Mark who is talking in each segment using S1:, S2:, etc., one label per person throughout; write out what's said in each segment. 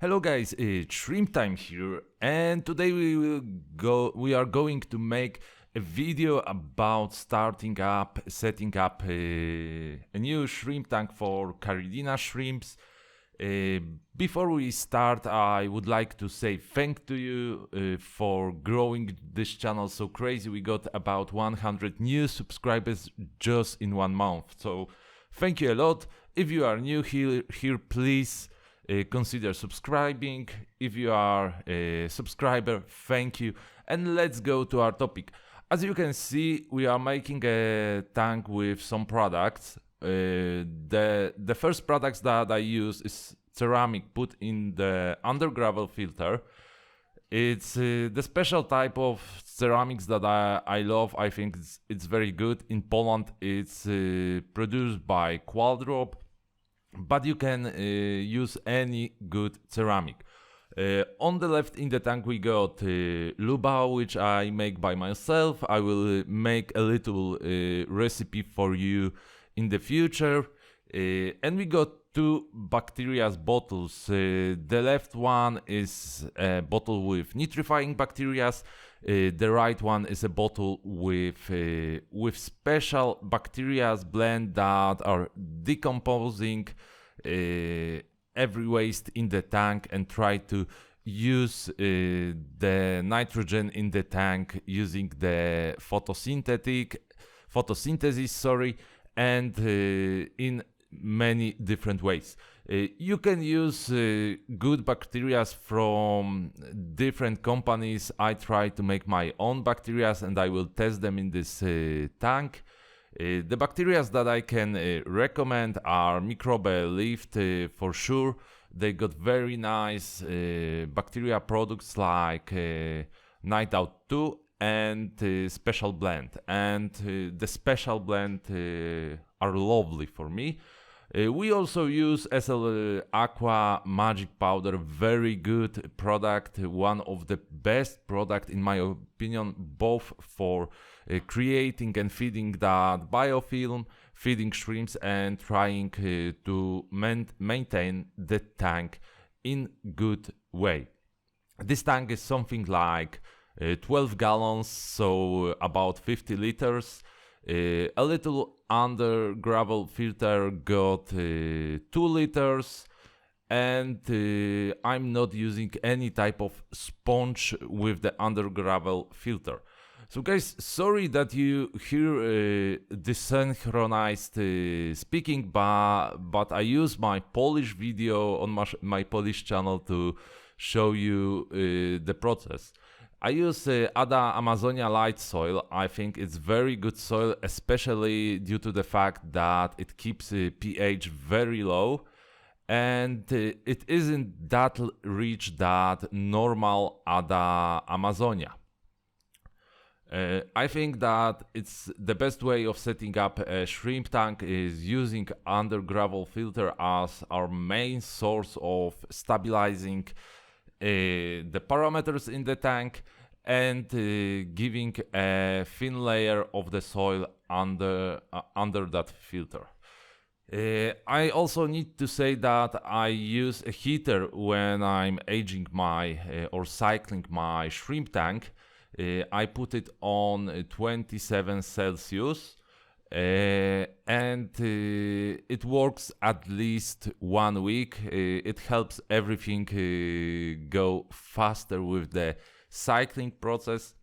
S1: Hello guys, it's Shrimp Time here, and today we are going to make a video about setting up a new shrimp tank for Caridina shrimps. Before we start, I would like to say thank to you for growing this channel so crazy. We got about 100 new subscribers just in 1 month, so thank you a lot. If you are new here please consider subscribing. If you are a subscriber, thank you. And let's go to our topic. As you can see, we are making a tank with some products. The first products that I use is ceramic put in the under gravel filter. It's the special type of ceramics that I love. I think it's very good. In Poland, it's produced by Quadrop, but you can use any good ceramic. On the left in the tank we got lubao, which I make by myself. I will make a little recipe for you in the future. And we got two bacteria bottles. The left one is a bottle with nitrifying bacteria. The right one is a bottle with special bacteria blend that are decomposing every waste in the tank and try to use the nitrogen in the tank using the photosynthesis, and in many different ways. You can use good bacteria from different companies. I try to make my own bacteria and I will test them in this tank. The bacteria that I can recommend are Microbe Lift for sure. They got very nice bacteria products like Night Out 2 and Special Blend. And the Special Blend are lovely for me. We also use SL Aqua Magic Powder, very good product, one of the best product in my opinion, both for creating and feeding that biofilm, feeding shrimps and trying to maintain the tank in good way. This tank is something like 12 gallons, so about 50 liters. A little under gravel filter got 2 liters, and I'm not using any type of sponge with the under gravel filter. So guys, sorry that you hear desynchronized speaking, but I use my Polish video on my Polish channel to show you the process. I use Ada Amazonia light soil. I think it's very good soil, especially due to the fact that it keeps pH very low, and it isn't that rich that normal Ada Amazonia. I think that it's the best way of setting up a shrimp tank is using under gravel filter as our main source of stabilizing the parameters in the tank and giving a thin layer of the soil under that filter. I also need to say that I use a heater when I'm aging or cycling my shrimp tank. I put it on 27 Celsius and it works at least 1 week. It helps everything go faster with the cycling process.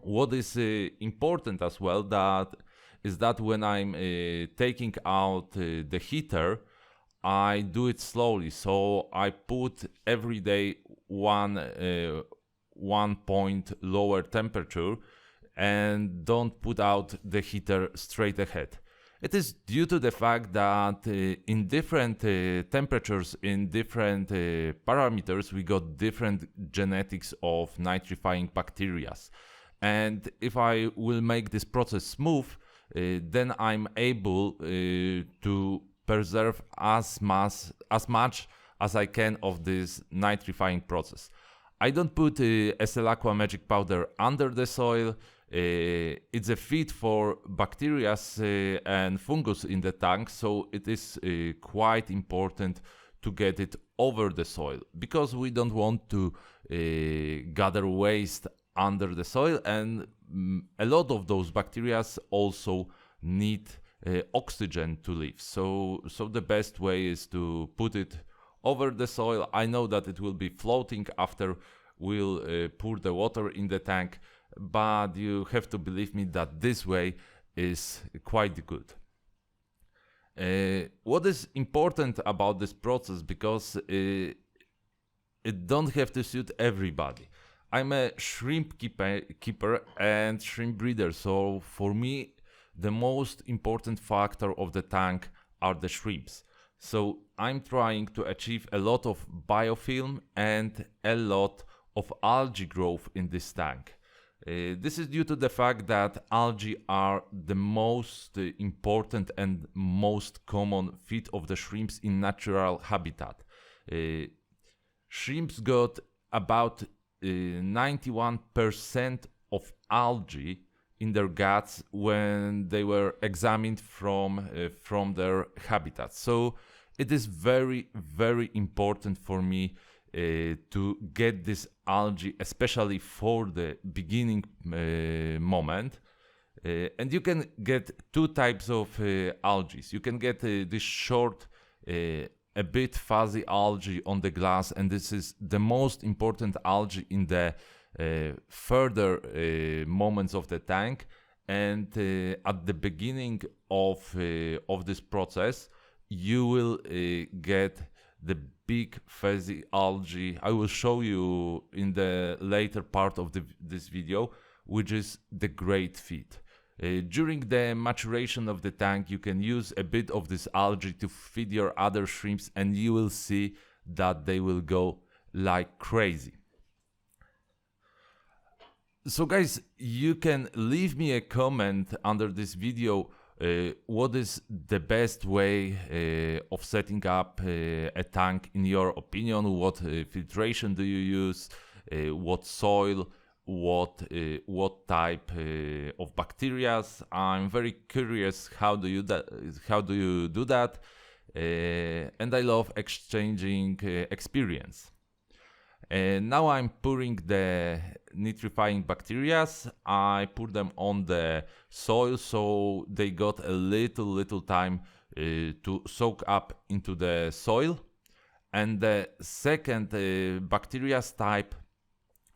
S1: What is important as well is that when I'm taking out the heater, I do it slowly. So I put every day 1 point lower temperature and don't put out the heater straight ahead. It is due to the fact that in different temperatures, in different parameters, we got different genetics of nitrifying bacteria. And if I will make this process smooth, then I'm able to preserve as much as I can of this nitrifying process. I don't put SL Aqua Magic Powder under the soil. It's a feed for bacteria and fungus in the tank, so it is quite important to get it over the soil, because we don't want to gather waste under the soil, and a lot of those bacteria also need oxygen to live. So the best way is to put it over the soil. I know that it will be floating after we'll pour the water in the tank, but you have to believe me that this way is quite good. What is important about this process, because it don't have to suit everybody. I'm a shrimp keeper and shrimp breeder, so for me the most important factor of the tank are the shrimps. So I'm trying to achieve a lot of biofilm and a lot of algae growth in this tank. This is due to the fact that algae are the most important and most common feed of the shrimps in natural habitat. Shrimps got about 91% of algae in their guts when they were examined from their habitat. So it is very, very important for me to get this algae, especially for the beginning moment. And you can get two types of algae. You can get this short, a bit fuzzy algae on the glass, and this is the most important algae in the further moments of the tank. And at the beginning of this process, you will get the big fuzzy algae. I will show you in the later part of this video, which is the great feed. During the maturation of the tank, you can use a bit of this algae to feed your other shrimps, and you will see that they will go like crazy. So guys, you can leave me a comment under this video. What is the best way of setting up a tank in your opinion? What filtration do you use? What soil? What type of bacteria? I'm very curious how do you do that, and I love exchanging experience. And now I'm pouring the nitrifying bacteria. I put them on the soil so they got a little time to soak up into the soil. And the second bacteria type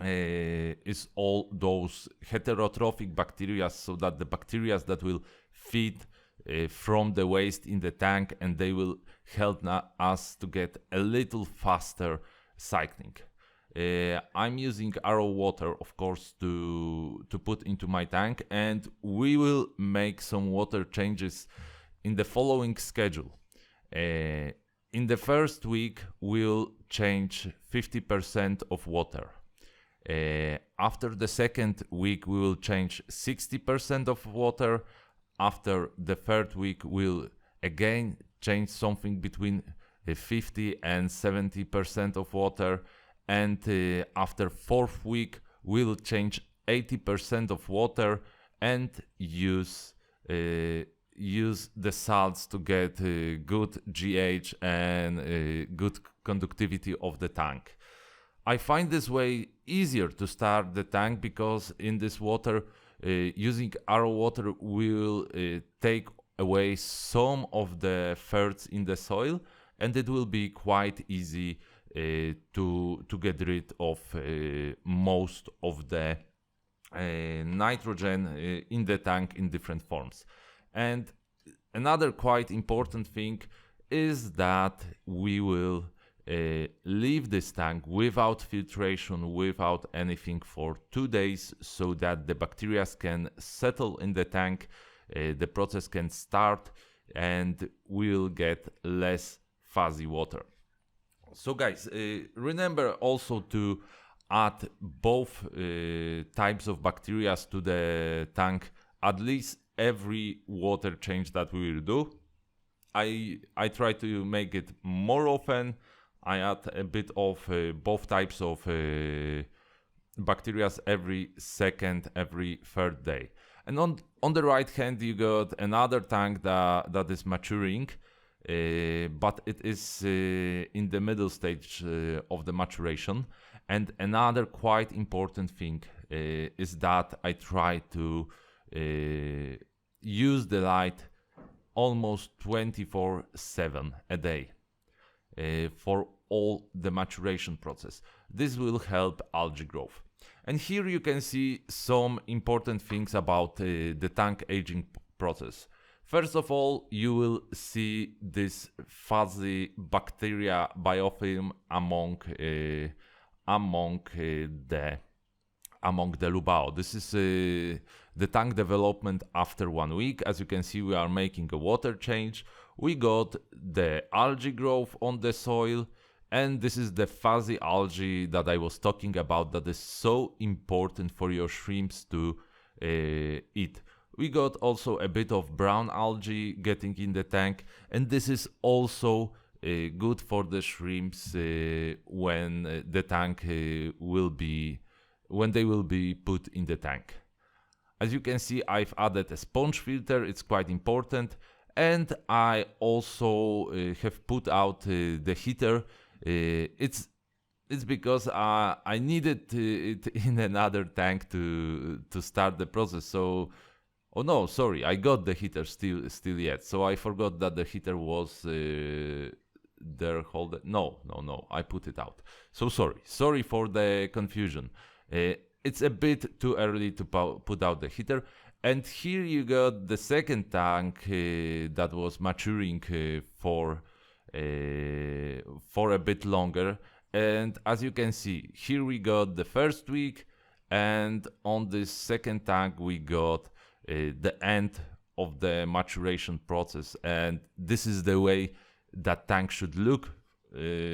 S1: is all those heterotrophic bacteria, so that the bacteria that will feed from the waste in the tank, and they will help us to get a little faster cycling. I'm using RO water, of course, to put into my tank, and we will make some water changes in the following schedule. In the first week, we'll change 50% of water. After the second week, we will change 60% of water. After the third week, we'll again change something between 50 and 70% of water. And after fourth week, we'll change 80% of water and use the salts to get good GH and good conductivity of the tank. I find this way easier to start the tank, because in this water, using RO water will take away some of the ferts in the soil, and it will be quite easy to get rid of most of the nitrogen in the tank in different forms. And another quite important thing is that we will leave this tank without filtration, without anything, for 2 days, so that the bacteria can settle in the tank, the process can start, and we'll get less fuzzy water. So guys, remember also to add both types of bacteria to the tank at least every water change that we will do. I try to make it more often. I add a bit of both types of bacteria every second, every third day. And on the right hand, you got another tank that is maturing. but it is in the middle stage of the maturation. And another quite important thing is that I try to use the light almost 24/7 a day for all the maturation process. This will help algae growth. And here you can see some important things about the tank aging process. First of all, you will see this fuzzy bacteria biofilm among the lubao. This is the tank development after 1 week. As you can see, we are making a water change. We got the algae growth on the soil, and this is the fuzzy algae that I was talking about that is so important for your shrimps to eat. We got also a bit of brown algae getting in the tank, and this is also good for the shrimps when the tank when they will be put in the tank. As you can see, I've added a sponge filter. It's quite important, and I also have put out the heater. It's because I needed it in another tank to start the process. So, oh no, sorry, I got the heater still yet. So I forgot that the heater was there. No, I put it out. So sorry for the confusion. It's a bit too early to put out the heater. And here you got the second tank that was maturing for a bit longer. And as you can see, here we got the first week, and on this second tank we got the end of the maturation process. And this is the way that tank should look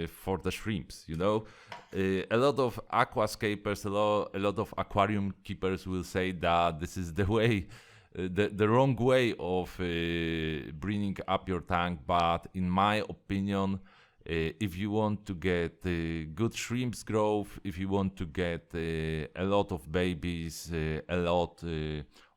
S1: for the shrimps, you know. A lot of aquascapers, a lot of aquarium keepers will say that this is the way, the wrong way of bringing up your tank. But in my opinion, if you want to get good shrimps growth, if you want to get a lot of babies, a lot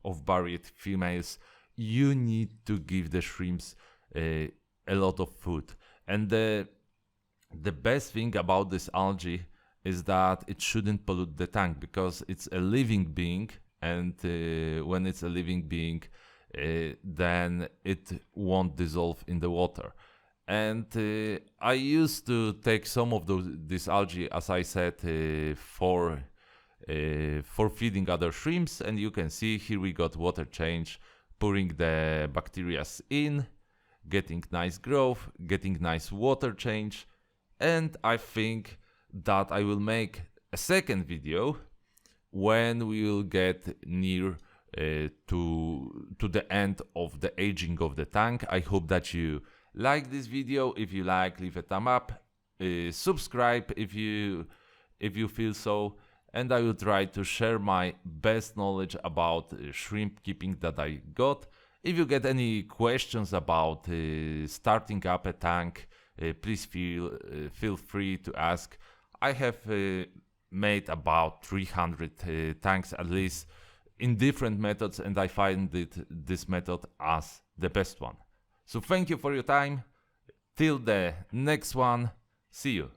S1: of buried females, you need to give the shrimps a lot of food. And the best thing about this algae is that it shouldn't pollute the tank, because it's a living being, and when it's a living being, then it won't dissolve in the water. And I used to take some of this algae, as I said, for feeding other shrimps. And you can see here we got water change, pouring the bacteria in, getting nice growth, getting nice water change. And I think that I will make a second video when we will get near to the end of the aging of the tank. I hope that you like this video. If you like, leave a thumb up, subscribe if you feel so, and I will try to share my best knowledge about shrimp keeping that I got. If you get any questions about starting up a tank, please feel free to ask. I have made about 300 tanks at least in different methods, and I find this method as the best one. So thank you for your time. Till the next one, see you.